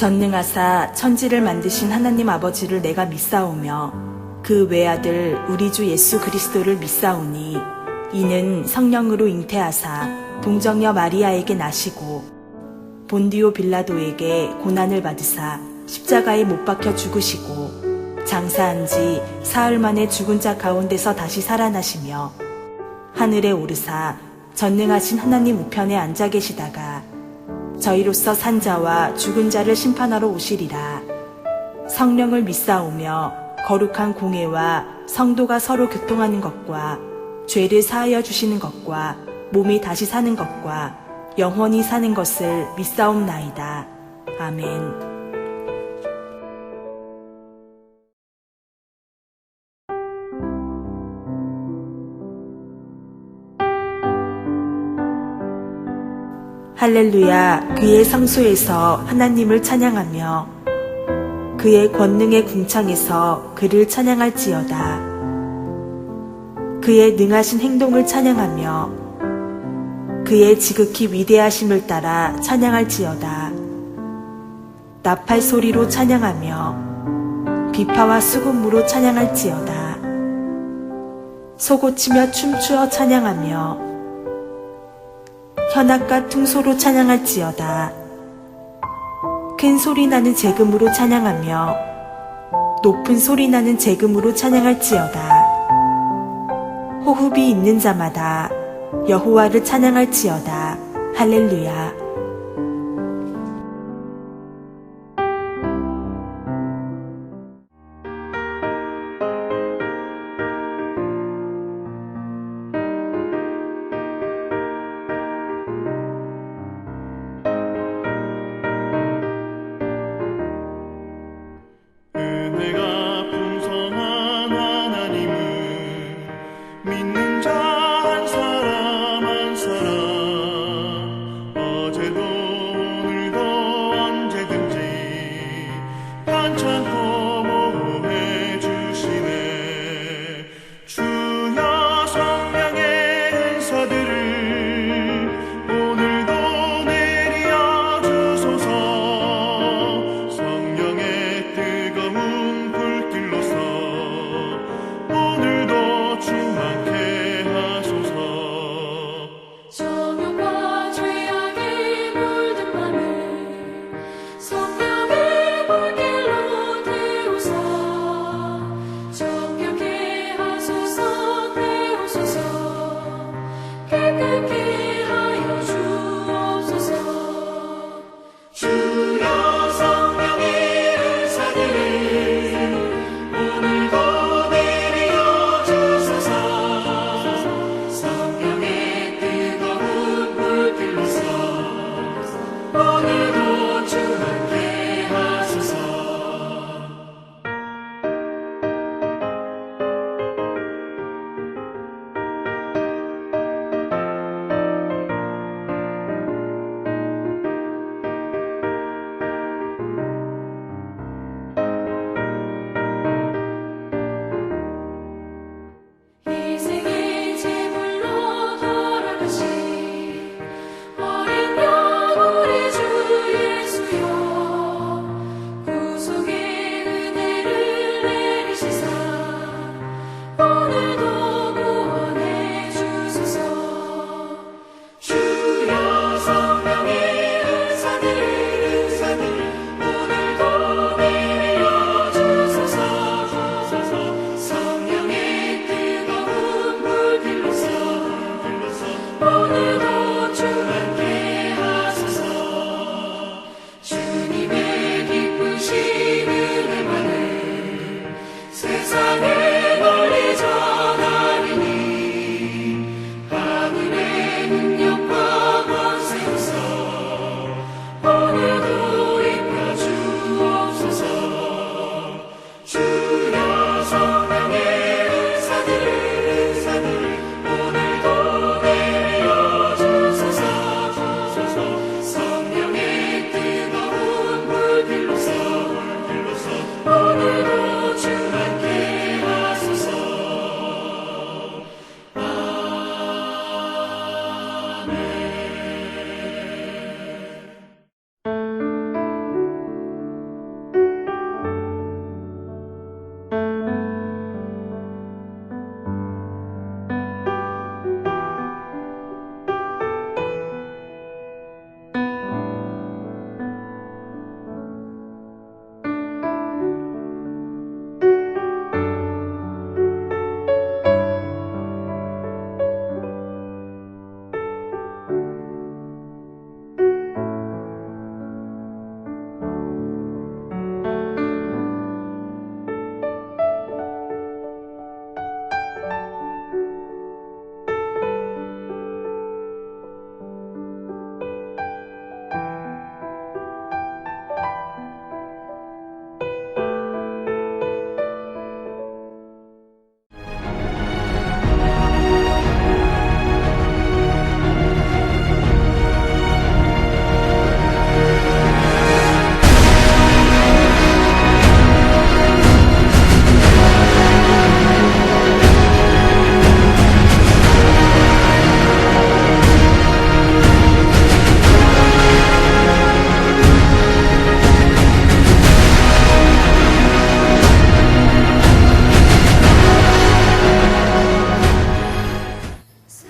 전능하사 천지를 만드신 하나님 아버지를 내가 믿사오며 그 외아들 우리 주 예수 그리스도를 믿사오니 이는 성령으로 잉태하사 동정녀 마리아에게 나시고 본디오 빌라도에게 고난을 받으사 십자가에 못 박혀 죽으시고 장사한 지 사흘 만에 죽은 자 가운데서 다시 살아나시며 하늘에 오르사 전능하신 하나님 우편에 앉아 계시다가 저희로서 산 자와 죽은 자를 심판하러 오시리라. 성령을 믿사오며 거룩한 공회와 성도가 서로 교통하는 것과 죄를 사하여 주시는 것과 몸이 다시 사는 것과 영원히 사는 것을 믿사옵나이다. 아멘. 할렐루야. 그의 성소에서 하나님을 찬양하며 그의 권능의 궁창에서 그를 찬양할지어다. 그의 능하신 행동을 찬양하며 그의 지극히 위대하심을 따라 찬양할지어다. 나팔 소리로 찬양하며 비파와 수금으로 찬양할지어다. 소고치며 춤추어 찬양하며 현악과 퉁소로 찬양할지어다. 큰 소리 나는 재금으로 찬양하며 높은 소리 나는 재금으로 찬양할지어다. 호흡이 있는 자마다 여호와를 찬양할지어다. 할렐루야. 은혜가 풍성한 하나님을 믿는 자 한 사람 한 사람 어제도 오늘도 언제든지 편찮고 보호해 주시네. 주여 성령의 은사들을 오늘도 내려 주소서. 성령의 뜨거운 불길로서 오늘도 충만케 하소서. 정욕과 죄악에 물든 맘을 성령의 불길로 태우사 정욕케 하소서. 태우소서. 깨끗게 하여 주옵소서. 주여 성령의 은사들을 오늘도 내려 주소서. 성령의 뜨거운 불길로서 오늘도 충만케 하소서. 희생의 제물로 돌아가신 어린 양 우리 주 예수여 구속의 은혜를 내리시사 오늘도 구원해 주소서. 주여 성령의 은사들 오늘도 내려 주소서. 성령의 뜨거운 불길로서 오늘도 충만케 하소서. 주님의 기쁘신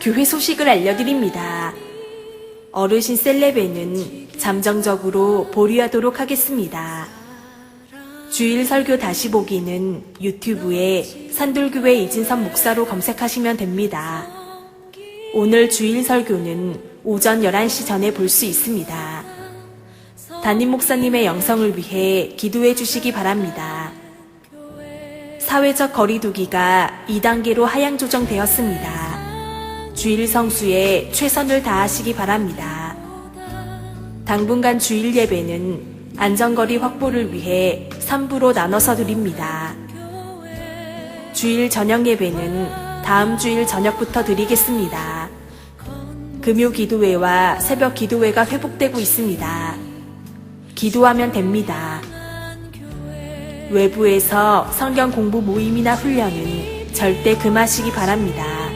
교회 소식을 알려드립니다. 어르신 셀레베는 잠정적으로 보류하도록 하겠습니다. 주일 설교 다시 보기는 유튜브에 산돌교회 이진섭 목사로 검색하시면 됩니다. 오늘 주일 설교는 오전 11시 전에 볼 수 있습니다. 담임 목사님의 영성을 위해 기도해 주시기 바랍니다. 사회적 거리두기가 2단계로 하향 조정되었습니다. 주일 성수에 최선을 다하시기 바랍니다. 당분간 주일 예배는 안전거리 확보를 위해 3부로 나눠서 드립니다. 주일 저녁 예배는 다음 주일 저녁부터 드리겠습니다. 금요 기도회와 새벽 기도회가 회복되고 있습니다. 기도하면 됩니다. 외부에서 성경 공부 모임이나 훈련은 절대 금하시기 바랍니다.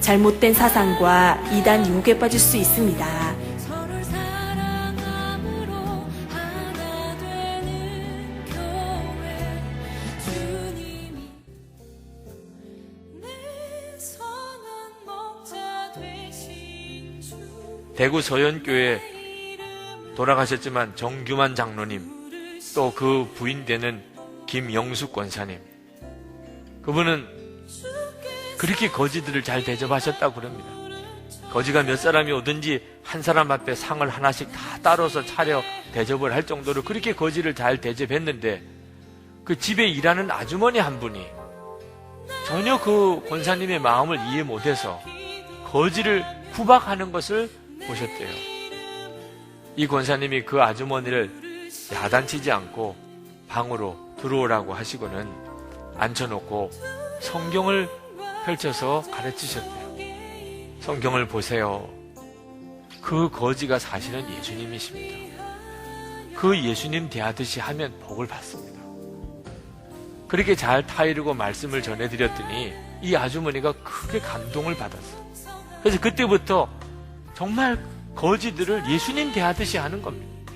잘못된 사상과 이단 유혹에 빠질 수 있습니다. 서로를 사랑함으로 하나 되는 교회 주님이 내 선한 목자 되신 주 대구 서현교회 돌아가셨지만 정규만 장로님, 또 그 부인 되는 김영숙 권사님, 그분은 그렇게 거지들을 잘 대접하셨다고 그럽니다. 거지가 몇 사람이 오든지 한 사람 앞에 상을 하나씩 다 따로서 차려 대접을 할 정도로 그렇게 거지를 잘 대접했는데, 그 집에 일하는 아주머니 한 분이 전혀 그 권사님의 마음을 이해 못해서 거지를 구박하는 것을 보셨대요. 이 권사님이 그 아주머니를 야단치지 않고 방으로 들어오라고 하시고는 앉혀놓고 성경을 펼쳐서 가르치셨대요. 성경을 보세요. 그 거지가 사실은 예수님이십니다. 그 예수님 대하듯이 하면 복을 받습니다. 그렇게 잘 타이르고 말씀을 전해드렸더니 이 아주머니가 크게 감동을 받았어요. 그래서 그때부터 정말 거지들을 예수님 대하듯이 하는 겁니다.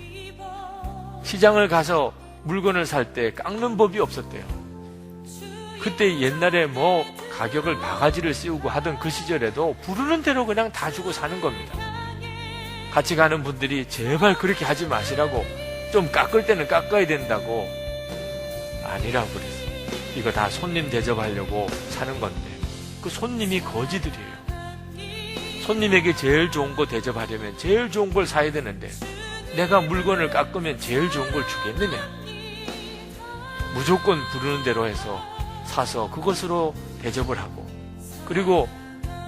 시장을 가서 물건을 살 때 깎는 법이 없었대요. 그때 옛날에 뭐 가격을 바가지를 씌우고 하던 그 시절에도 부르는 대로 그냥 다 주고 사는 겁니다. 같이 가는 분들이 제발 그렇게 하지 마시라고, 좀 깎을 때는 깎아야 된다고, 아니라고 그랬어요. 이거 다 손님 대접하려고 사는 건데 그 손님이 거지들이에요. 손님에게 제일 좋은 거 대접하려면 제일 좋은 걸 사야 되는데 내가 물건을 깎으면 제일 좋은 걸 주겠느냐? 무조건 부르는 대로 해서 사서 그것으로 대접을 하고, 그리고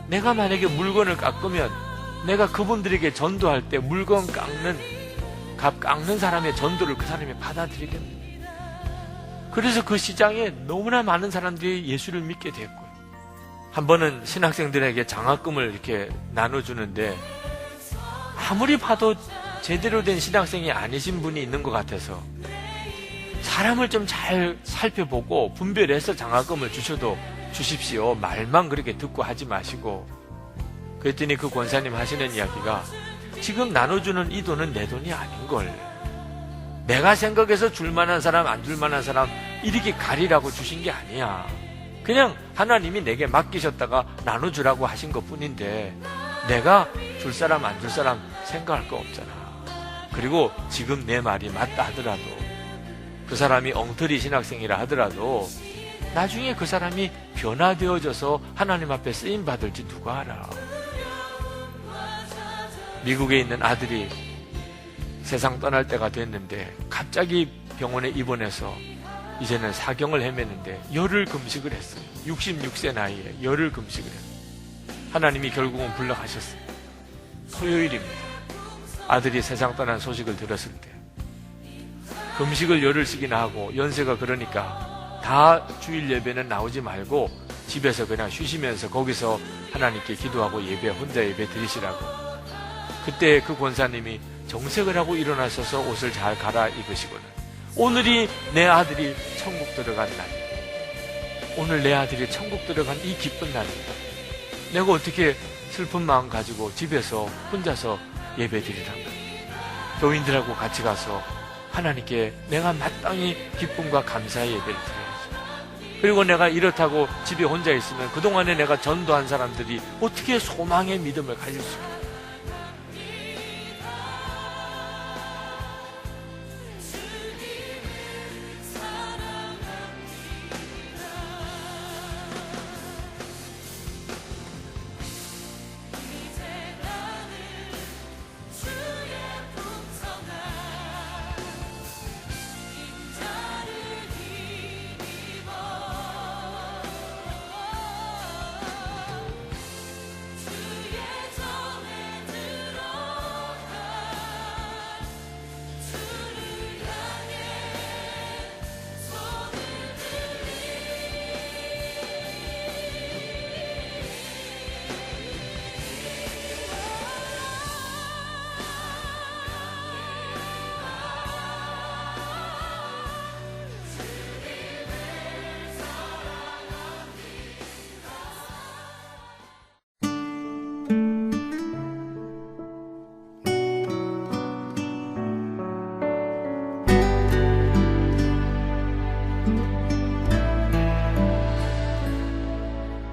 내가 만약에 물건을 깎으면 내가 그분들에게 전도할 때 물건 깎는 사람의 전도를 그 사람이 받아들이겠네. 그래서 그 시장에 너무나 많은 사람들이 예수를 믿게 됐고요. 한 번은 신학생들에게 장학금을 이렇게 나눠주는데 아무리 봐도 제대로 된 신학생이 아니신 분이 있는 것 같아서 사람을 좀 잘 살펴보고 분별해서 장학금을 주셔도 주십시오. 말만 그렇게 듣고 하지 마시고. 그랬더니 그 권사님 하시는 이야기가, 지금 나눠주는 이 돈은 내 돈이 아닌걸. 내가 생각해서 줄만한 사람 안 줄만한 사람 이렇게 가리라고 주신 게 아니야. 그냥 하나님이 내게 맡기셨다가 나눠주라고 하신 것뿐인데 내가 줄 사람 안 줄 사람 생각할 거 없잖아. 그리고 지금 내 말이 맞다 하더라도, 그 사람이 엉터리 신학생이라 하더라도 나중에 그 사람이 변화되어져서 하나님 앞에 쓰임 받을지 누가 알아. 미국에 있는 아들이 세상 떠날 때가 됐는데 갑자기 병원에 입원해서 이제는 사경을 헤매는데 열흘 금식을 했어요. 66세 나이에 열흘 금식을 했어요. 하나님이 결국은 불러가셨어요. 토요일입니다. 아들이 세상 떠난 소식을 들었을 때 금식을 열흘씩이나 하고, 연세가 그러니까 다 주일 예배는 나오지 말고 집에서 그냥 쉬시면서 거기서 하나님께 기도하고 혼자 예배 드리시라고. 그때 그 권사님이 정색을 하고 일어나셔서 옷을 잘 갈아입으시고는, 오늘이 내 아들이 천국 들어간 날이다. 오늘 내 아들이 천국 들어간 이 기쁜 날입니다. 내가 어떻게 슬픈 마음 가지고 집에서 혼자서 예배 드리란가. 교인들하고 같이 가서 하나님께 내가 마땅히 기쁨과 감사의 예배를 드려야지. 그리고 내가 이렇다고 집에 혼자 있으면 그동안에 내가 전도한 사람들이 어떻게 소망의 믿음을 가질 수 있을까?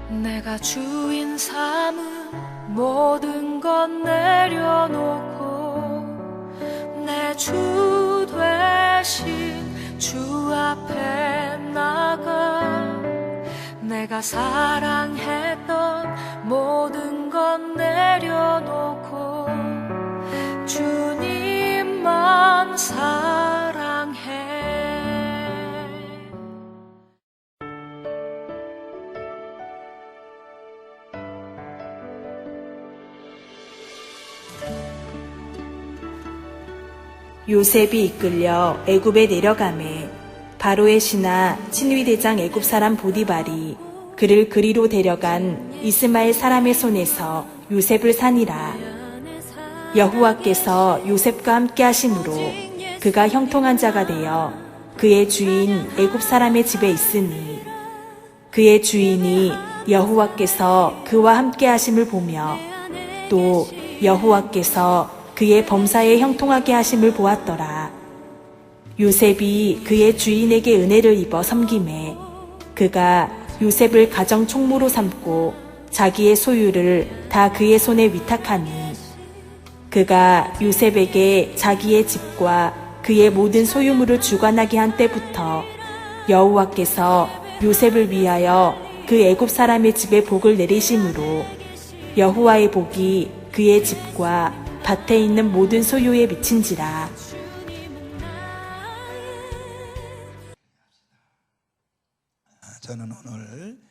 내가 주인 삼은 모든 것 내려놓고 내 주 되신 주 앞에 나가 내가 사랑했던 모든 것 내려놓고 주님만 사랑해. 요셉이 이끌려 애굽에 내려가매 바로의 신하 친위대장 애굽 사람 보디발이 그를 그리로 데려간 이스마엘 사람의 손에서 요셉을 산이라. 여호와께서 요셉과 함께 하심으로 그가 형통한 자가 되어 그의 주인 애굽 사람의 집에 있으니 그의 주인이 여호와께서 그와 함께 하심을 보며 또 여호와께서 그의 범사에 형통하게 하심을 보았더라. 요셉이 그의 주인에게 은혜를 입어 섬김에 그가 요셉을 가정 총무로 삼고 자기의 소유를 다 그의 손에 위탁하니 그가 요셉에게 자기의 집과 그의 모든 소유물을 주관하게 한 때부터 여호와께서 요셉을 위하여 그 애굽 사람의 집에 복을 내리심으로 여호와의 복이 그의 집과 밭에 있는 모든 소유에 미친지라. 저는 오늘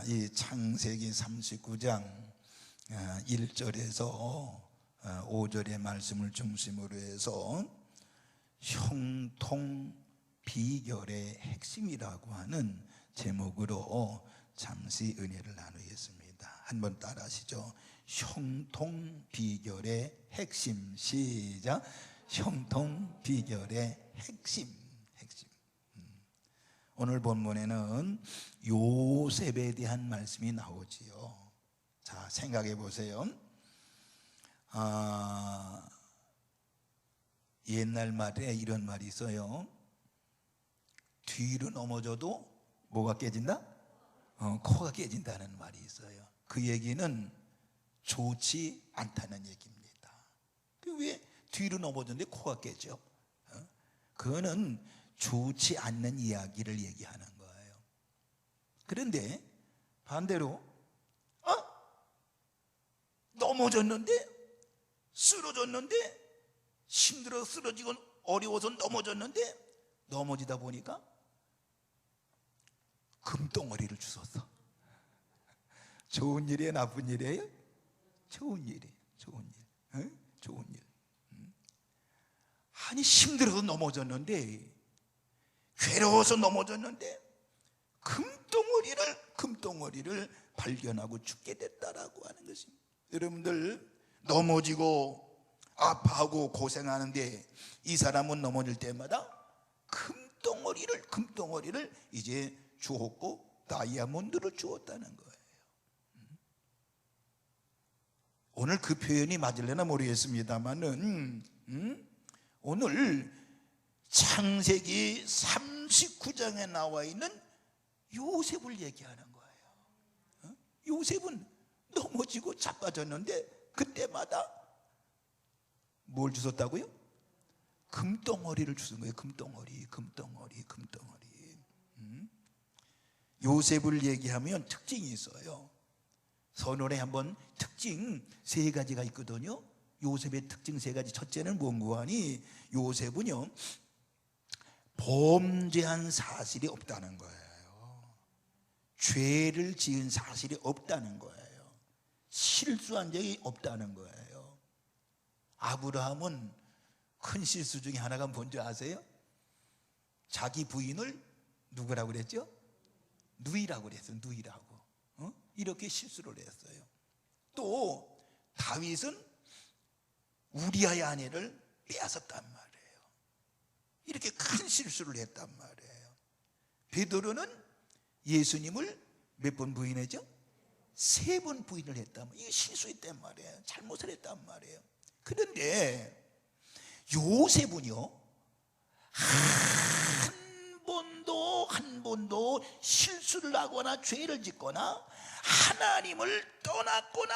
이 창세기 39장 1절에서 5절의 말씀을 중심으로 해서 형통 비결의 핵심이라고 하는 제목으로 잠시 은혜를 나누겠습니다. 한번 따라 하시죠. 형통 비결의 핵심. 시작. 형통 비결의 핵심. 오늘 본문에는 요셉에 대한 말씀이 나오지요. 자, 생각해 보세요. 옛날 말에 이런 말이 있어요. 뒤로 넘어져도 뭐가 깨진다? 코가 깨진다는 말이 있어요. 그 얘기는 좋지 않다는 얘기입니다. 왜 뒤로 넘어졌는데 코가 깨져? 그거는 좋지 않는 이야기를 얘기하는 거예요. 그런데 반대로 넘어졌는데, 쓰러졌는데, 힘들어 쓰러지고 어려워서 넘어졌는데, 넘어지다 보니까 금덩어리를 주웠어. 좋은 일이에요, 나쁜 일이에요? 좋은 일이에요. 좋은 일. 좋은 일. 아니, 힘들어서 넘어졌는데, 괴로워서 넘어졌는데 금덩어리를 발견하고 죽게 됐다라고 하는 것입니다. 여러분들 넘어지고 아파하고 고생하는데 이 사람은 넘어질 때마다 금덩어리를 이제 주었고 다이아몬드를 주었다는 거예요. 오늘 그 표현이 맞을려나 모르겠습니다만은 오늘 창세기 39장에 나와 있는 요셉을 얘기하는 거예요. 요셉은 넘어지고 자빠졌는데 그때마다 뭘 주셨다고요? 금덩어리를 주신 거예요. 금덩어리. 요셉을 얘기하면 특징이 있어요. 선언에 한번 특징 3가지가 있거든요. 요셉의 특징 3가지. 첫째는 뭔고 하니 요셉은요, 범죄한 사실이 없다는 거예요. 죄를 지은 사실이 없다는 거예요. 실수한 적이 없다는 거예요. 아브라함은 큰 실수 중에 하나가 뭔지 아세요? 자기 부인을 누구라고 그랬죠? 누이라고 그랬어요. 누이라고. 이렇게 실수를 했어요. 또 다윗은 우리아의 아내를 빼앗았단 말이에요. 이렇게 큰 실수를 했단 말이에요. 베드로는 예수님을 몇 번 부인했죠? 3번 부인을 했단 말이에요. 이게 실수했단 말이에요. 잘못을 했단 말이에요. 그런데 요셉은요, 한 번도 실수를 하거나 죄를 짓거나 하나님을 떠났거나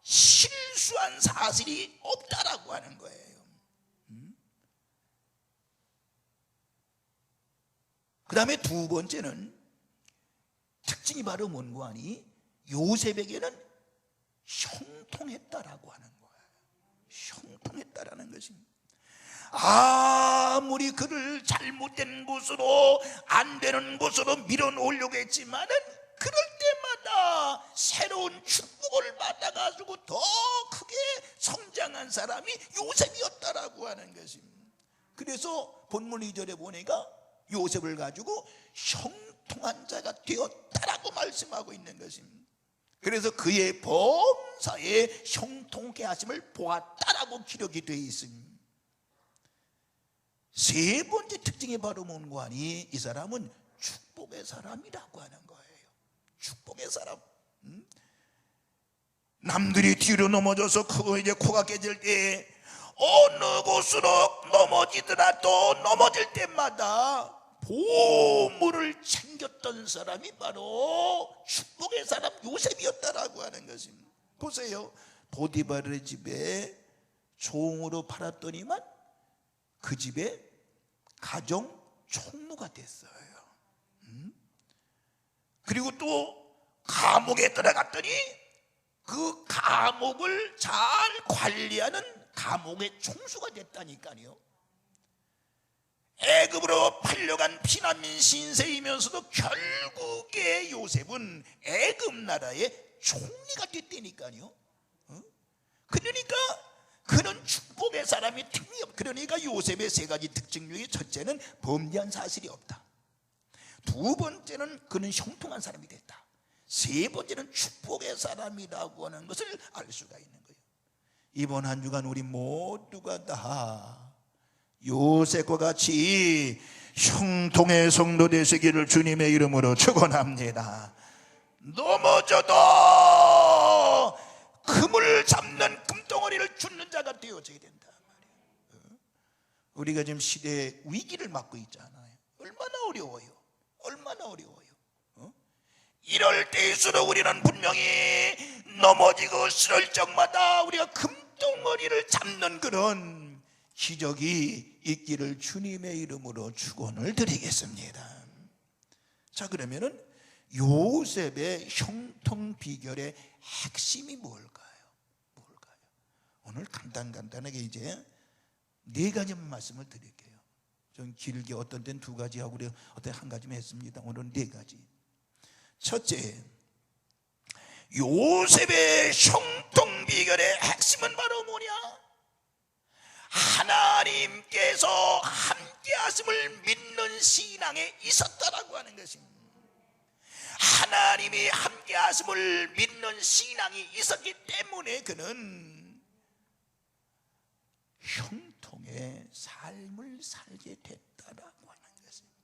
실수한 사실이 없다라고 하는 거예요. 그 다음에 2번째는 특징이 바로 뭔고 하니 요셉에게는 형통했다라고 하는 거예요. 형통했다라는 것입니다. 아무리 그를 잘못된 곳으로, 안 되는 곳으로 밀어놓으려고 했지만은 그럴 때마다 새로운 축복을 받아가지고 더 크게 성장한 사람이 요셉이었다라고 하는 것입니다. 그래서 본문 2절에 보니까 요셉을 가지고 형통한 자가 되었다라고 말씀하고 있는 것입니다. 그래서 그의 범사에 형통케 하심을 보았다라고 기록이 되어 있습니다. 3번째 특징이 바로 뭔고 하니 이 사람은 축복의 사람이라고 하는 거예요. 축복의 사람. 남들이 뒤로 넘어져서 이제 코가 깨질 때 어느 곳으로 넘어지더라도 넘어질 때마다 보물을 챙겼던 사람이 바로 축복의 사람 요셉이었다라고 하는 것입니다. 보세요. 보디바르의 집에 종으로 팔았더니만 그 집에 가정 총무가 됐어요. 그리고 또 감옥에 들어갔더니 그 감옥을 잘 관리하는 감옥의 총수가 됐다니까요. 애굽으로 팔려간 피난민 신세이면서도 결국에 요셉은 애굽 나라의 총리가 됐다니까요. 그러니까 그는 축복의 사람이 틈이 없. 그러니까 요셉의 3가지 특징 중에 첫째는 범죄한 사실이 없다. 2번째는 그는 형통한 사람이 됐다. 3번째는 축복의 사람이라고 하는 것을 알 수가 있는 거예요. 이번 한 주간 우리 모두가 다 요셉과 같이 형통의 성도 되시기를 주님의 이름으로 축원합니다. 넘어져도 금을 잡는 금덩어리를 줍는 자가 되어져야 된다 말이에요. 우리가 지금 시대의 위기를 맞고 있잖아요. 얼마나 어려워요. 얼마나 어려워요. 이럴 때일수록 우리는 분명히 넘어지고 쓰러질 적마다 우리가 금덩어리를 잡는 그런 기적이 있기를 주님의 이름으로 축원을 드리겠습니다. 자, 그러면은 요셉의 형통 비결의 핵심이 뭘까요? 오늘 간단하게 이제 4가지만 말씀을 드릴게요. 좀 길게 어떤 때는 2가지 하고 어떤 한 가지만 했습니다. 오늘은 4가지. 첫째, 요셉의 형통 비결의 핵심은 바로 뭐냐? 하나님께서 함께 하심을 믿는 신앙에 있었다라고 하는 것입니다. 하나님이 함께 하심을 믿는 신앙이 있었기 때문에 그는 형통의 삶을 살게 됐다라고 하는 것입니다.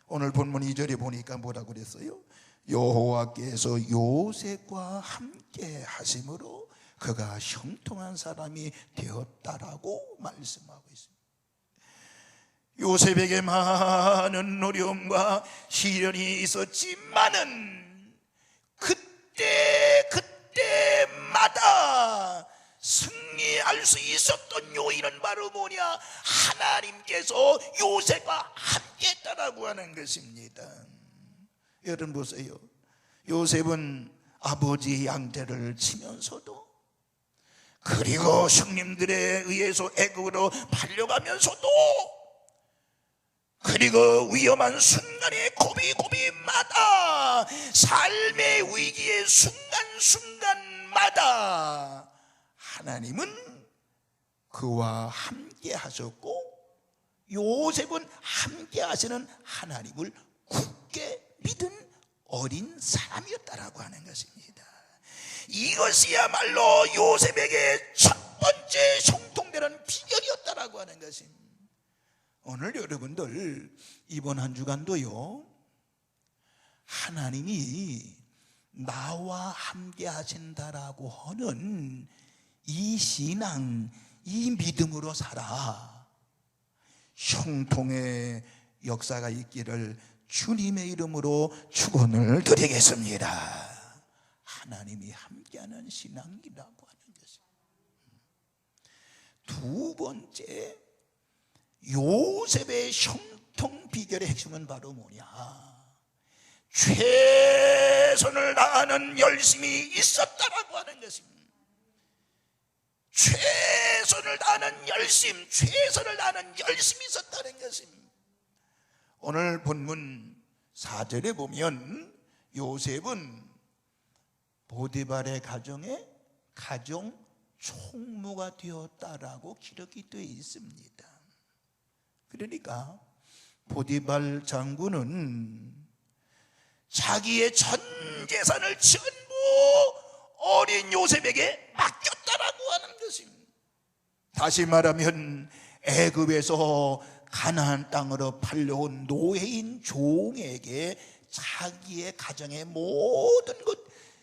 오늘 본문 2절에 보니까 뭐라고 그랬어요? 여호와께서 요셉과 함께 하심으로 그가 형통한 사람이 되었다라고 말씀하고 있습니다. 요셉에게 많은 어려움과 시련이 있었지만은 그때마다 승리할 수 있었던 요인은 바로 뭐냐? 하나님께서 요셉과 함께했다라고 하는 것입니다. 여러분 보세요. 요셉은 아버지의 양떼를 치면서도, 그리고 형님들에 의해서 애굽으로 팔려가면서도, 그리고 위험한 순간에 고비고비마다, 삶의 위기의 순간순간마다 하나님은 그와 함께 하셨고, 요셉은 함께 하시는 하나님을 굳게 믿은 어린 사람이었다라고 하는 것입니다. 이것이야말로 요셉에게 첫 번째 형통되는 비결이었다라고 하는 것입니다. 오늘 여러분들 이번 한 주간도요, 하나님이 나와 함께 하신다라고 하는 이 신앙, 이 믿음으로 살아 형통의 역사가 있기를 주님의 이름으로 축원을 드리겠습니다. 하나님이 함께하는 신앙이라고 하는 것입니다. 두 번째, 요셉의 형통 비결의 핵심은 바로 뭐냐? 최선을 다하는 열심이 있었다라고 하는 것입니다. 최선을 다하는 열심이 있었다는 것입니다. 오늘 본문 4절에 보면 요셉은 보디발의 가정에 가정 총무가 되었다라고 기록이 되어 있습니다. 그러니까 보디발 장군은 자기의 전 재산을 전부 어린 요셉에게 맡겼다라고 하는 것입니다. 다시 말하면 애굽에서 가나안 땅으로 팔려온 노예인 종에게 자기의 가정의 모든 것,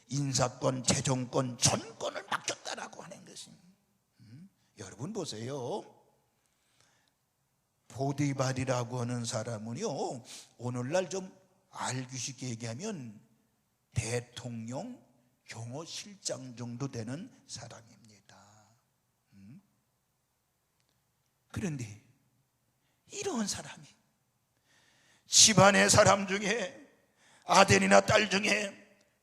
인사권, 재정권, 전권을 맡겼다라고 하는 것입니다. 여러분 보세요. 보디발이라고 하는 사람은요, 오늘날 좀 알기 쉽게 얘기하면 대통령 경호실장 정도 되는 사람입니다. 그런데 이런 사람이 집안의 사람 중에, 아들이나 딸 중에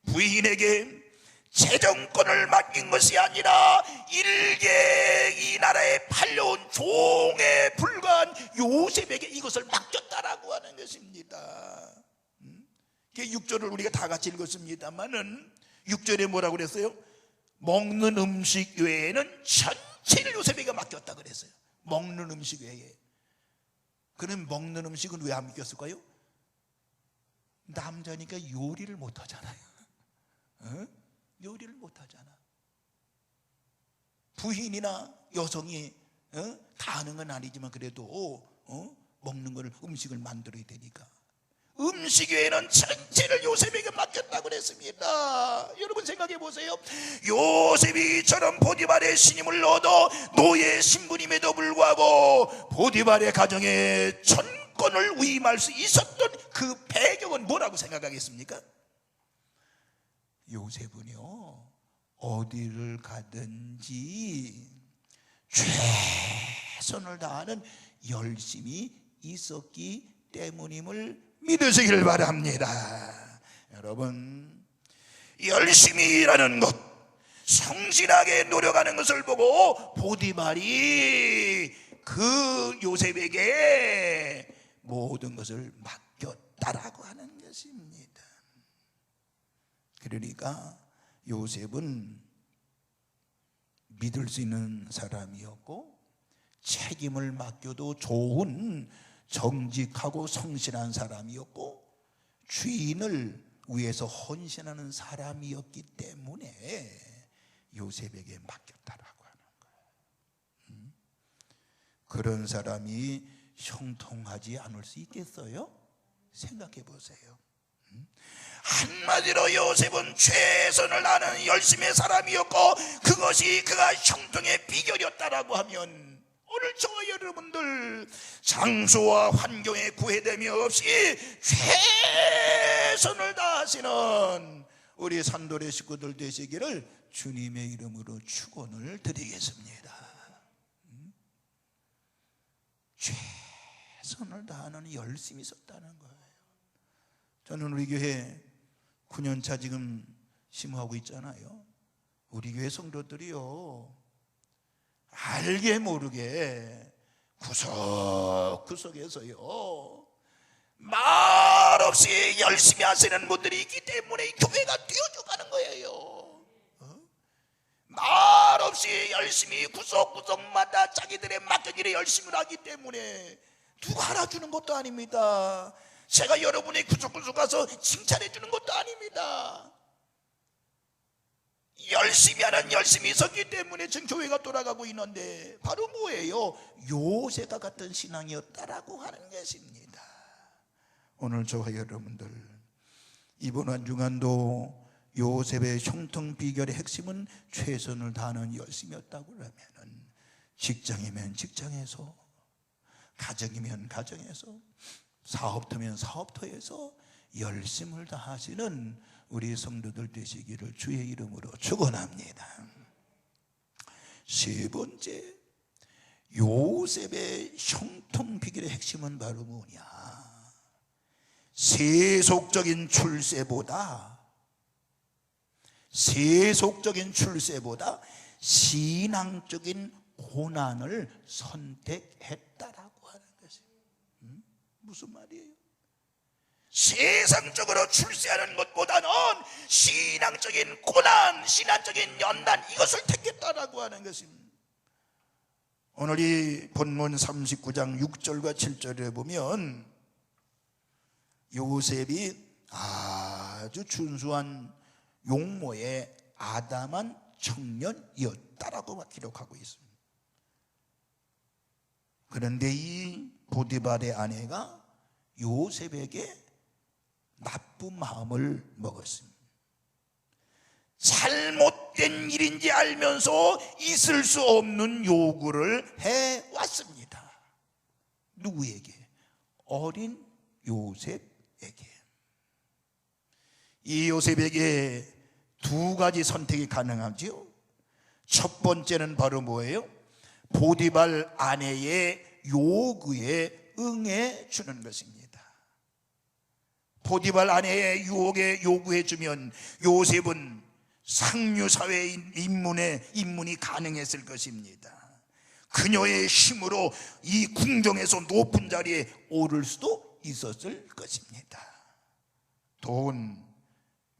부인에게 재정권을 맡긴 것이 아니라 일개 이 나라에 팔려온 종에 불과한 요셉에게 이것을 맡겼다라고 하는 것입니다. 6절을 우리가 다 같이 읽었습니다만은 6절에 뭐라고 그랬어요? 먹는 음식 외에는 전체를 요셉에게 맡겼다 그랬어요. 먹는 음식 외에. 그럼 먹는 음식은 왜 안 맡겼을까요? 남자니까 요리를 못 하잖아요. 요리를 못 하잖아. 부인이나 여성이 다 하는 건 아니지만 그래도 먹는 걸, 음식을 만들어야 되니까 음식 외에는 전체를 요셉에게 맡겼다고 그랬습니다. 여러분 생각해 보세요. 요셉이 이처럼 보디발의 신임을 얻어 노예 신분임에도 불구하고 보디발의 가정에 전권을 위임할 수 있었던 그 배경은 뭐라고 생각하겠습니까? 요셉은요, 어디를 가든지 최선을 다하는 열심이 있었기 때문임을 믿으시길 바랍니다. 여러분, 열심히라는 것, 성실하게 노력하는 것을 보고 보디발이 그 요셉에게 모든 것을 맡겼다라고 하는 것입니다. 그러니까 요셉은 믿을 수 있는 사람이었고, 책임을 맡겨도 좋은 정직하고 성실한 사람이었고, 주인을 위해서 헌신하는 사람이었기 때문에 요셉에게 맡겼다라고 하는 거예요. 그런 사람이 형통하지 않을 수 있겠어요? 생각해 보세요. 한마디로 요셉은 최선을 다하는 열심의 사람이었고, 그것이 그가 형통의 비결이었다라고 하면, 오늘 오늘 저와 여러분들 장소와 환경에 구애됨이 없이 최선을 다하시는 우리 산돌의 식구들 되시기를 주님의 이름으로 축원을 드리겠습니다. 최선을 다하는 열심이 있었다는 거예요. 저는 우리 교회 9년차 지금 심호하고 있잖아요. 우리 교회 성도들이요, 알게 모르게 구석구석에서요 말없이 열심히 하시는 분들이 있기 때문에 이 교회가 뛰어져가는 거예요. 말없이 열심히 구석구석마다 자기들의 맡긴 일에 열심히 하기 때문에 누가 알아주는 것도 아닙니다. 제가 여러분의 구석구석 가서 칭찬해 주는 것도 아닙니다. 열심히 하는 열심히 있었기 때문에 지금 교회가 돌아가고 있는데 바로 뭐예요? 요셉과 같은 신앙이었다라고 하는 것입니다. 오늘 저와 여러분들 이번 한 주간도 요셉의 형통 비결의 핵심은 최선을 다하는 열심이었다고 하면은 직장이면 직장에서, 가정이면 가정에서, 사업터면 사업터에서 열심을 다하시는 우리 성도들 되시기를 주의 이름으로 축원합니다. 세 번째, 요셉의 형통 비결의 핵심은 바로 뭐냐? 세속적인 출세보다 신앙적인 고난을 선택했다라고 하는 것이에요. 무슨 말이에요? 세상적으로 출세하는 것보다는 신앙적인 고난, 신앙적인 연단, 이것을 택했다라고 하는 것입니다. 오늘 이 본문 39장 6절과 7절에 보면 요셉이 아주 준수한 용모의 아담한 청년이었다라고 기록하고 있습니다. 그런데 이 보디발의 아내가 요셉에게 나쁜 마음을 먹었습니다. 잘못된 일인지 알면서 있을 수 없는 요구를 해왔습니다. 누구에게? 어린 요셉에게. 이 요셉에게 두 가지 선택이 가능하지요. 첫 번째는 바로 뭐예요? 보디발 아내의 요구에 응해 주는 것입니다. 보디발 아내의 유혹에 요구해 주면 요셉은 상류사회의 입문이 가능했을 것입니다. 그녀의 힘으로 이 궁정에서 높은 자리에 오를 수도 있었을 것입니다. 돈,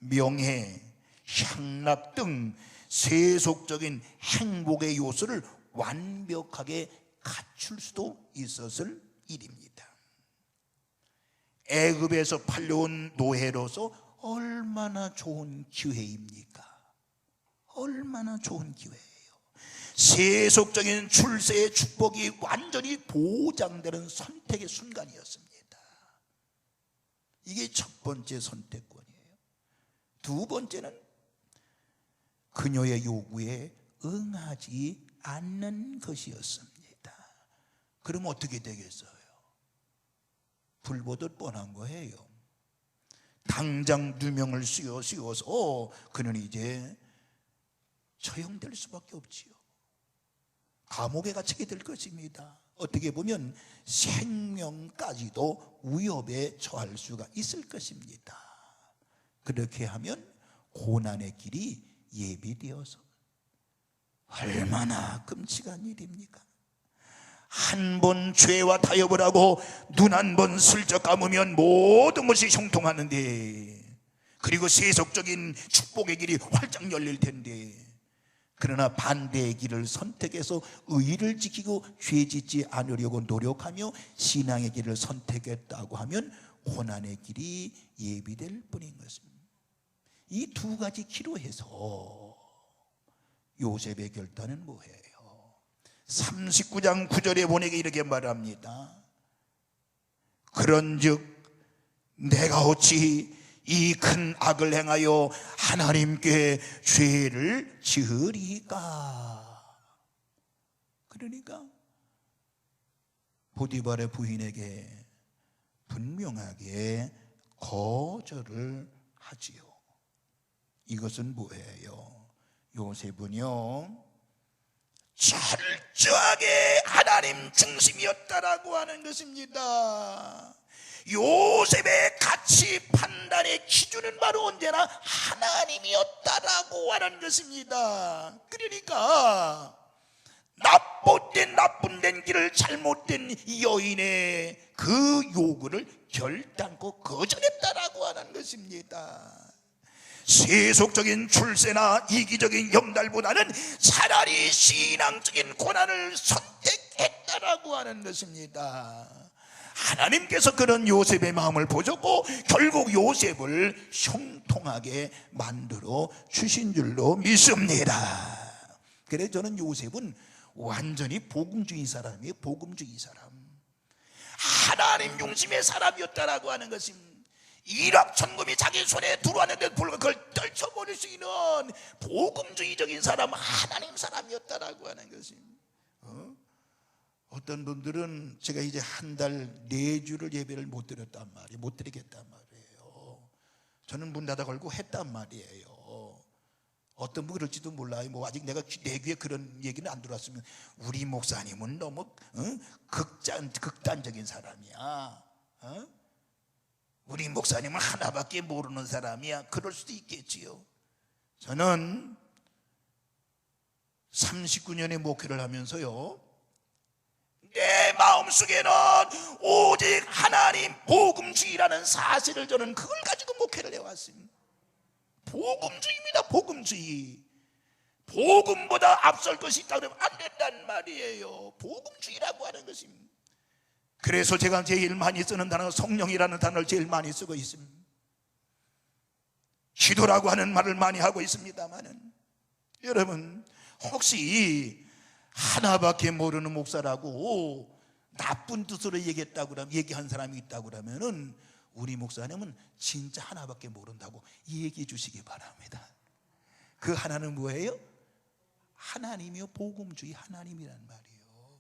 명예, 향락 등 세속적인 행복의 요소를 완벽하게 갖출 수도 있었을 일입니다. 애굽에서 팔려온 노예로서 얼마나 좋은 기회입니까? 얼마나 좋은 기회예요. 세속적인 출세의 축복이 완전히 보장되는 선택의 순간이었습니다. 이게 첫 번째 선택권이에요. 두 번째는 그녀의 요구에 응하지 않는 것이었습니다. 그럼 어떻게 되겠어요? 불보듯 뻔한 거예요. 당장 누명을 씌워서 그는 이제 처형될 수밖에 없지요. 감옥에 갇히게 될 것입니다. 어떻게 보면 생명까지도 위협에 처할 수가 있을 것입니다. 그렇게 하면 고난의 길이 예비되어서 얼마나 끔찍한 일입니까? 한 번 죄와 타협을 하고 눈 한 번 슬쩍 감으면 모든 것이 형통하는데, 그리고 세속적인 축복의 길이 활짝 열릴 텐데, 그러나 반대의 길을 선택해서 의를 지키고 죄 짓지 않으려고 노력하며 신앙의 길을 선택했다고 하면 고난의 길이 예비될 뿐인 것입니다. 이 두 가지 기로해서 요셉의 결단은 뭐예요? 39장 9절에 보내게 이렇게 말합니다. 그런즉 내가 어찌 이 큰 악을 행하여 하나님께 죄를 지으리까? 그러니까 보디발의 부인에게 분명하게 거절을 하지요. 이것은 뭐예요? 요셉은요, 철저하게 하나님 중심이었다라고 하는 것입니다. 요셉의 가치 판단의 기준은 바로 언제나 하나님이었다라고 하는 것입니다. 그러니까 나쁜 길을 잘못된 여인의 그 요구를 결단코 거절했다라고 하는 것입니다. 세속적인 출세나 이기적인 영달보다는 차라리 신앙적인 고난을 선택했다라고 하는 것입니다. 하나님께서 그런 요셉의 마음을 보셨고 결국 요셉을 형통하게 만들어 주신 줄로 믿습니다. 그래서 저는 요셉은 완전히 복음주의 사람이에요. 복음주의 사람, 하나님 중심의 사람이었다라고 하는 것입니다. 일확천금이 자기 손에 들어왔는데 불과 그걸 떨쳐버릴 수 있는 복음주의적인 사람, 하나님 사람이었다라고 하는 것입니다. 어떤 분들은 제가 이제 한 달 4주를 예배를 못 드렸단 말이에요. 못 드리겠단 말이에요. 저는 문 닫아 걸고 했단 말이에요. 어떤 분 그럴지도 몰라요. 뭐 아직 내가 내 귀에 그런 얘기는 안 들어왔으면 우리 목사님은 너무 극단적인 사람이야. 우리 목사님은 하나밖에 모르는 사람이야. 그럴 수도 있겠지요. 저는 39년의 목회를 하면서요, 내 마음속에는 오직 하나님 복음주의라는 사실을 저는 그걸 가지고 목회를 해왔습니다. 복음주의입니다. 복음주의. 복음보다 앞설 것이 있다 그러면 안 된단 말이에요. 복음주의라고 하는 것입니다. 그래서 제가 제일 많이 쓰는 단어는 성령이라는 단어를 제일 많이 쓰고 있습니다. 기도라고 하는 말을 많이 하고 있습니다만은, 여러분 혹시 하나밖에 모르는 목사라고 나쁜 뜻으로 얘기한 사람이 있다고 그러면은 우리 목사님은 진짜 하나밖에 모른다고 얘기해 주시기 바랍니다. 그 하나는 뭐예요? 하나님이요. 복음주의 하나님이란 말이에요.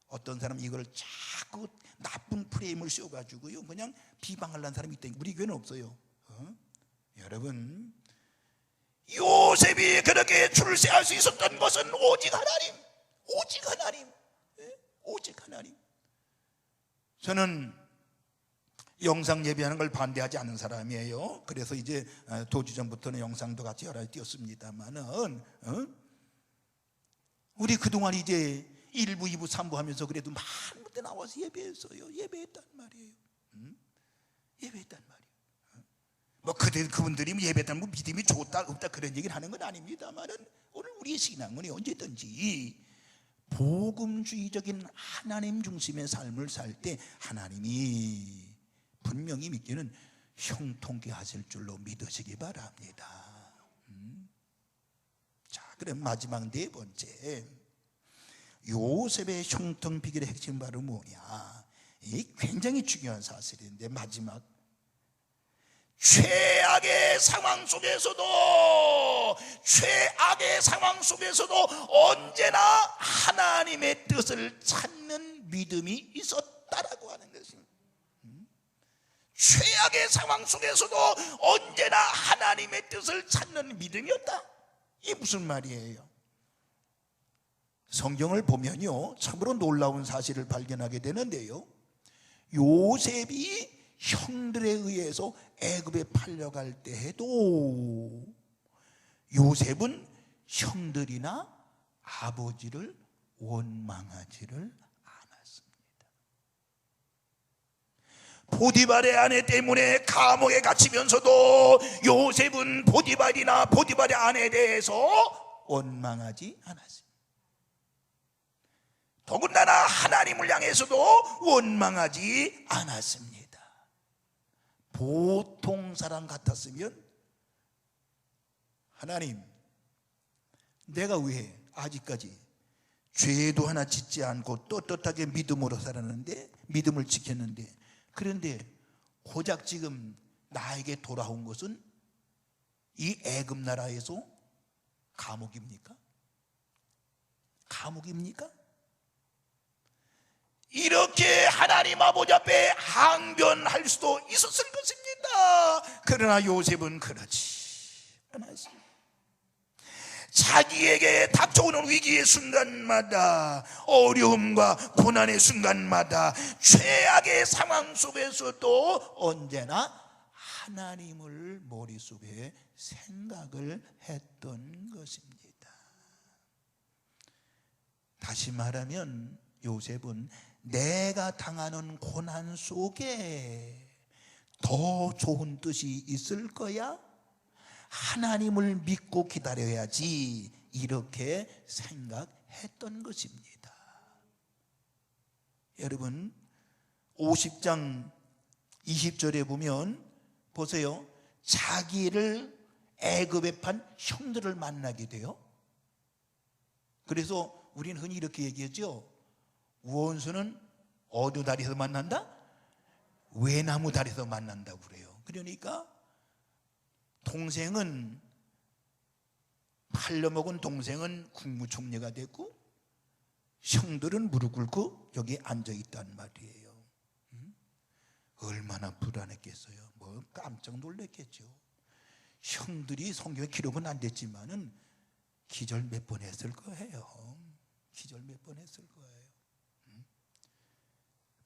어떤 사람은 이걸 자꾸 나쁜 프레임을 씌워가지고요 그냥 비방하려는 사람이 있다. 우리 교회는 없어요. 여러분, 요셉이 그렇게 출세할 수 있었던 것은 오직 하나님, 오직 하나님, 오직 하나님. 저는 영상 예배하는 걸 반대하지 않는 사람이에요. 그래서 이제 도주 전부터는 영상도 같이 여러 띄웠습니다만은 우리 그동안 이제 1부, 2부, 3부 하면서 그래도 많은 분들 나와서 예배했어요. 예배했단 말이에요. 예배했단 말이에요. 뭐 그분들이 예배했다는 뭐 믿음이 좋다 없다 그런 얘기를 하는 건 아닙니다만은 오늘 우리의 신앙은 언제든지 복음주의적인 하나님 중심의 삶을 살 때 하나님이 분명히 믿기는 형통케 하실 줄로 믿으시기 바랍니다. 자, 그럼 마지막 4번째, 요셉의 형통 비결의 핵심 바로 뭐냐? 이 굉장히 중요한 사실인데, 마지막, 최악의 상황 속에서도 언제나 하나님의 뜻을 찾는 믿음이 있었다라고 하는 것입니다. 최악의 상황 속에서도 언제나 하나님의 뜻을 찾는 믿음이었다. 이게 무슨 말이에요? 성경을 보면요 참으로 놀라운 사실을 발견하게 되는데요, 요셉이 형들에 의해서 애굽에 팔려갈 때에도 요셉은 형들이나 아버지를 원망하지를 않았습니다. 보디발의 아내 때문에 감옥에 갇히면서도 요셉은 보디발이나 보디발의 아내에 대해서 원망하지 않았습니다. 더군다나 하나님을 향해서도 원망하지 않았습니다. 보통 사람 같았으면 하나님, 내가 왜 아직까지 죄도 하나 짓지 않고 떳떳하게 믿음으로 살았는데, 믿음을 지켰는데, 그런데 고작 지금 나에게 돌아온 것은 이 애굽 나라에서 감옥입니까? 감옥입니까? 이렇게 하나님 아버지 앞에 항변할 수도 있었을 것입니다. 그러나 요셉은 그러지 않았습니다. 자기에게 닥쳐오는 위기의 순간마다, 어려움과 고난의 순간마다, 최악의 상황 속에서도 언제나 하나님을 머릿속에 생각을 했던 것입니다. 다시 말하면 요셉은 내가 당하는 고난 속에 더 좋은 뜻이 있을 거야? 하나님을 믿고 기다려야지, 이렇게 생각했던 것입니다. 여러분, 50장 20절에 보면 보세요. 자기를 애굽에 판 형들을 만나게 돼요. 그래서 우리는 흔히 이렇게 얘기하죠. 원수는 어느 다리에서 만난다? 외나무 다리에서 만난다고 그래요. 그러니까 동생은, 팔려먹은 동생은 국무총리가 됐고 형들은 무릎 꿇고 여기 앉아있단 말이에요. 얼마나 불안했겠어요. 뭐 깜짝 놀랐겠죠. 형들이 성경에 기록은 안 됐지만은 기절 몇 번 했을 거예요. 기절 몇 번 했을 거예요.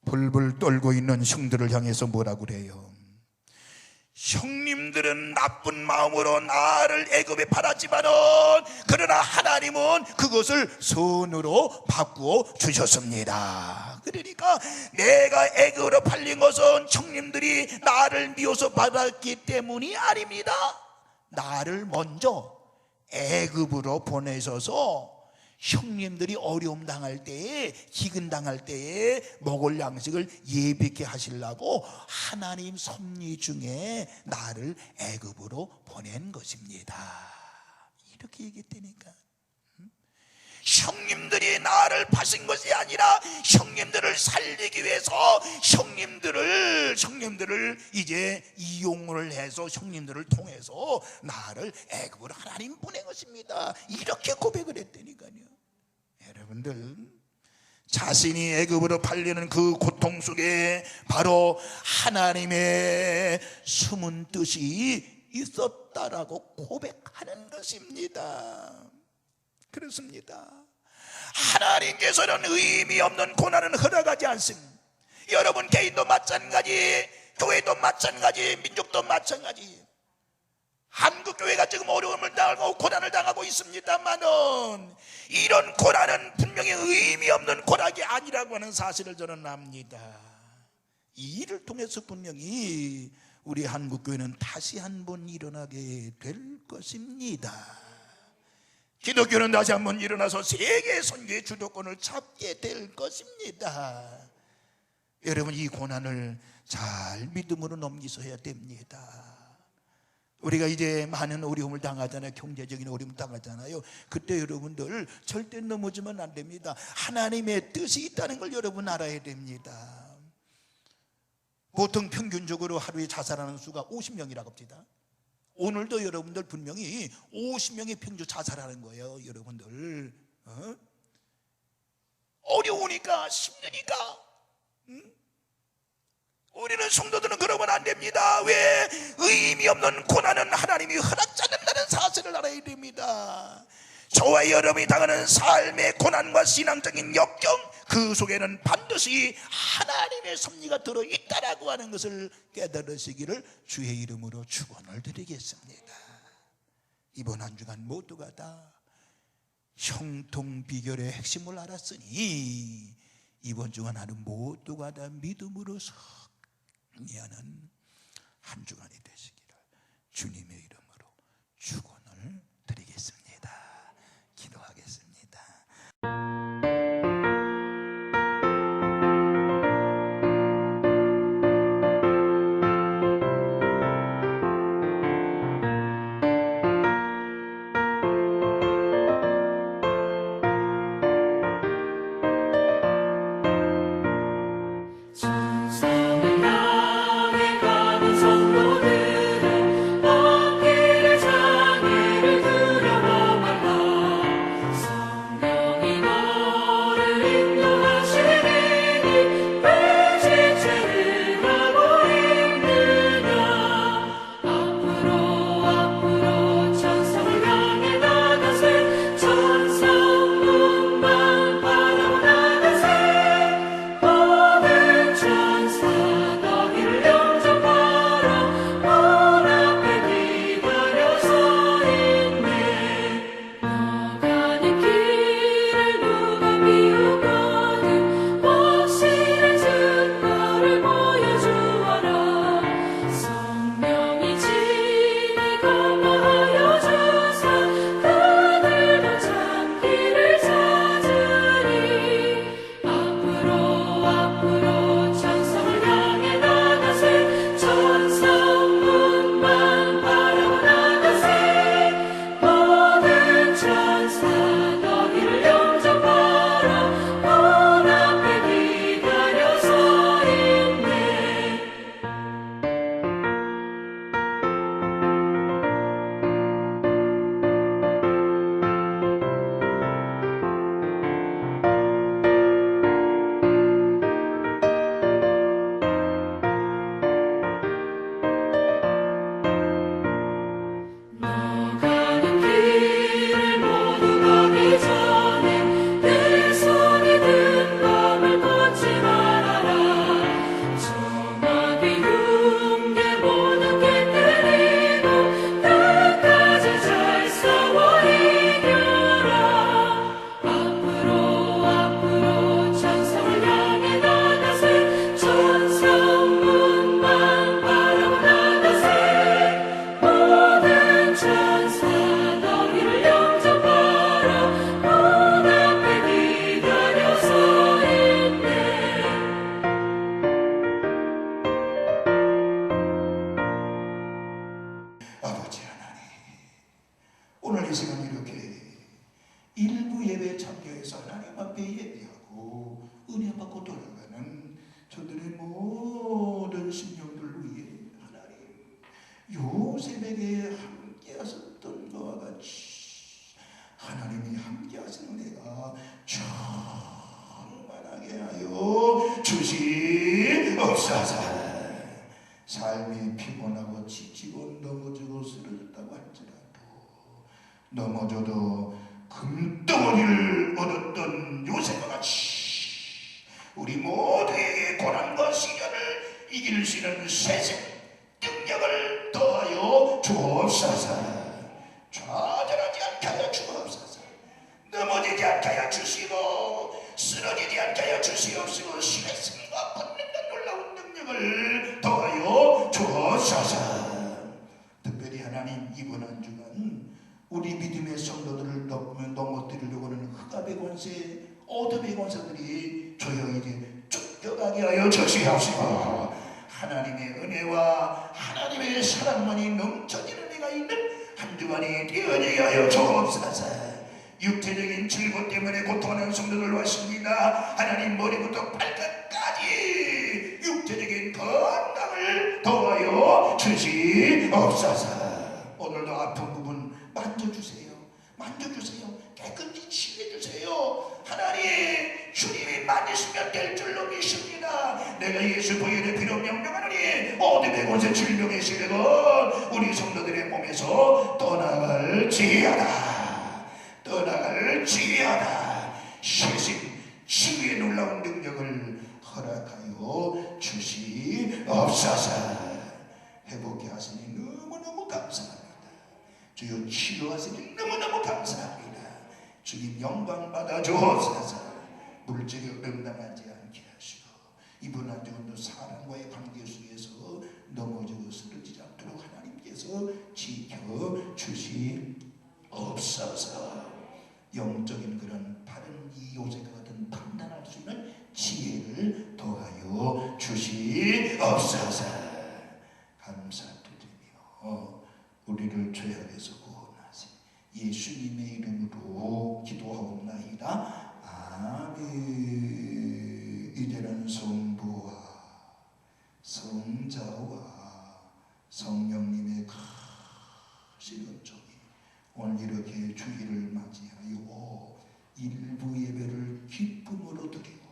불불 떨고 있는 형들을 향해서 뭐라고 그래요? 형님들은 나쁜 마음으로 나를 애굽에 팔았지만은 그러나 하나님은 그것을 선으로 바꾸어 주셨습니다. 그러니까 내가 애굽으로 팔린 것은 형님들이 나를 미워서 받았기 때문이 아닙니다. 나를 먼저 애굽으로 보내셔서 형님들이 어려움 당할 때에, 기근 당할 때에 먹을 양식을 예비케 하시려고 하나님 섭리 중에 나를 애굽으로 보낸 것입니다. 이렇게 얘기했다니까. 형님들이 나를 파신 것이 아니라 형님들을 살리기 위해서 형님들을 이제 이용을 해서 형님들을 통해서 나를 애굽으로 하나님 보낸 것입니다. 이렇게 고백을 했다니까요. 여러분들, 자신이 애굽으로 팔리는 그 고통 속에 바로 하나님의 숨은 뜻이 있었다라고 고백하는 것입니다. 그렇습니다. 하나님께서는 의미 없는 고난은 허락하지 않습니다. 여러분 개인도 마찬가지, 교회도 마찬가지, 민족도 마찬가지. 한국 교회가 지금 어려움을 당하고 고난을 당하고 있습니다만은 이런 고난은 분명히 의미 없는 고난이 아니라고 하는 사실을 저는 압니다. 이 일을 통해서 분명히 우리 한국 교회는 다시 한번 일어나게 될 것입니다. 기독교는 다시 한번 일어나서 세계 선교의 주도권을 잡게 될 것입니다. 여러분, 이 고난을 잘 믿음으로 넘기셔야 됩니다. 우리가 이제 많은 어려움을 당하잖아요. 경제적인 어려움을 당하잖아요. 그때 여러분들 절대 넘어지면 안 됩니다. 하나님의 뜻이 있다는 걸 여러분 알아야 됩니다. 보통 평균적으로 하루에 자살하는 수가 50명이라고 합니다. 오늘도 여러분들 분명히 50명이 평균 자살하는 거예요. 여러분들 어려우니까, 힘드니까. 우리는 성도들은 그러면 안 됩니다. 왜? 의미 없는 고난은 하나님이 허락지 않는다는 사실을 알아야 됩니다. 저와 여러분이 당하는 삶의 고난과 신앙적인 역경, 그 속에는 반드시 하나님의 섭리가 들어있다라고 하는 것을 깨달으시기를 주의 이름으로 축원을 드리겠습니다. 이번 한 주간 모두가 다 형통 비결의 핵심을 알았으니 이번 주간 하는 모두가 다 믿음으로 승리하는 한 주간이 되시기를 주님의 이름으로 축원을 드리겠습니다. 기도하겠습니다. 충성을 다해 가는 성도들은 이 시간 이렇게 일부 예배에 참여해서 하나님 앞에 예배하고 은혜 받고 돌아가는 저들의 모든 심령들 위해 하나님 요 새벽에 함께 하셨던 것과 같이 하나님이 함께 하시는 은혜가 충만하게 하여 주시옵소서. 삶이 피곤하고 지치고 넘어지고 쓰러졌다고 할지라도 넘어져도 금덩어리를 얻었던 요셉과 같이 우리 모두에게 고난과 시련을 이길 수 있는 세상 능력을 더하여 주옵소서. 좌절하지 않게 하여 주옵소서. 넘어지지 않게 하여 주시고 쓰러지지 않게 하여 주시옵시고 세상과 본능과 놀라운 능력을 더하여 주옵소서. 특별히 하나님 이번 한 주간 우리 믿음의 성도들을 넘어뜨리려고 하는 흑암의 권세, 어둠의 권세들이 조용히 이제 쫓겨가게 하여 주시옵시고 하나님의 은혜와 하나님의 사랑만이 넘쳐지는 은혜가 있는 한 주간이 되어지게 하여 주옵소서. 육체적인 질고 때문에 고통하는 성도들 왔습니다. 하나님 머리부터 발끝까지 육체적인 건강을 더하여 주시옵소서. 오늘도 아픈 부분 만져주세요. 만져주세요. 깨끗이 치료해주세요. 하나님 주님이 만지시면 될 줄로 믿습니다. 내가 예수 부인의 피로 명령하노니 어둠의 곳에 질병의 시대가 우리 성도들의 몸에서 떠나갈지어다. 떠나갈지어다. 세신 치유의 놀라운 능력을 허락하여 주시옵소서. 회복해 하시니 너무너무 감사합니다. 주여 치료하시니 너무너무 감사합니다. 주님 영광 받아 주옵소서. 물질에 응당하지 않게 하시고 이번 한 주간도 사람과의 관계 속에서 넘어지고 쓰러지지 않도록 하나님께서 지켜 주시옵소서. 영적인 그런 바른 이 요셉과 같은 판단할 수 있는 지혜를 더하여 주시옵소서. 감사드리며 우리를 죄악에서 구원하신 예수님의 이름으로 기도하옵나이다. 아멘. 이제는 성부와 성자와 성령님의 크신 은총이 오늘 이렇게 주일을 맞이하여 일부 예배를 기쁨으로 드리고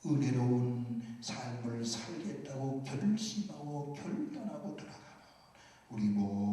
은혜로운 삶을 살겠다고 결심하고 결단하고 들어가는 우리 모두